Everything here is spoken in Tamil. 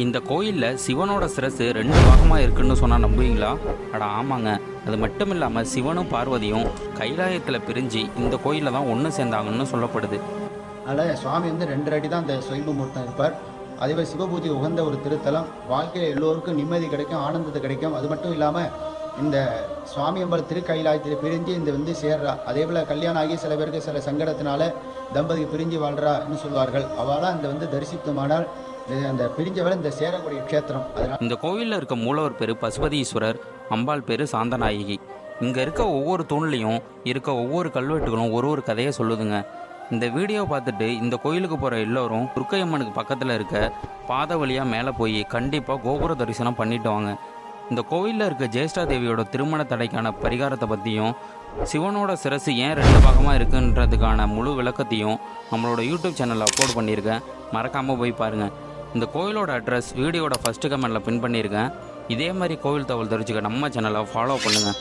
இந்த கோயிலில் சிவனோட சிரசு 2 பாகமாக இருக்குன்னு சொன்னால் நம்புவீங்களா? அட ஆமாங்க. அது மட்டும் இல்லாமல் சிவனும் பார்வதியும் கைலாயத்தில் பிரிஞ்சு இந்த கோயிலில் தான் ஒன்று சேர்ந்தாங்கன்னு சொல்லப்படுது. அதனால் சுவாமி வந்து 2 அடி தான் அந்த சுயம்பு மூர்த்தம் இருப்பார். அதேபோல் சிவபூஜை உகந்த ஒரு திருத்தலம். வாழ்க்கையில் எல்லோருக்கும் நிம்மதி கிடைக்கும், ஆனந்தத்தை கிடைக்கும். அது மட்டும் இல்லாமல் இந்த சுவாமி அம்பல திருக்கைலாயத்தில் பிரிஞ்சு இந்த வந்து சேர்றா. அதே போல் கல்யாணம் ஆகி சில பேருக்கு சில சங்கடத்தினால தம்பதி பிரிஞ்சு வாழ்றான்னு சொல்வார்கள். அவளாம் இந்த வந்து தரிசித்தமானால் அந்த பிரிஞ்சவரை இந்த சேரக்கூடிய க்ஷேத்திரம். அதனால் இந்த கோயிலில் இருக்க மூலவர் பேர் பசுபதீஸ்வரர், அம்பாள் பேர் சாந்தநாயகி. இங்கே இருக்க ஒவ்வொரு தூண்லையும் இருக்க ஒவ்வொரு கல்வெட்டுகளும் ஒரு கதையை சொல்லுதுங்க. இந்த வீடியோவை பார்த்துட்டு இந்த கோயிலுக்கு போகிற எல்லோரும் துர்க்கையம்மனுக்கு பக்கத்தில் இருக்க பாதை வழியாக மேலே போய் கண்டிப்பாக கோபுர தரிசனம் பண்ணிட்டு வாங்க. இந்த கோயிலில் இருக்க ஜேஷ்டா தேவியோட திருமண தடைக்கான பரிகாரத்தை பற்றியும் சிவனோட சிரசு ஏன் 2 பாகமாக இருக்குன்றதுக்கான முழு விளக்கத்தையும் நம்மளோட யூடியூப் சேனலில் அப்லோட் பண்ணியிருக்கேன். மறக்காமல் போய் பாருங்கள். இந்த கோயிலோட அட்ரஸ் வீடியோட ஃபஸ்ட்டு கமெண்ட்டில் பின் பண்ணியிருக்கேன். இதே மாதிரி கோவில் தகவல் தெரிஞ்சுக்க நம்ம சேனலை ஃபாலோ பண்ணுங்கள்.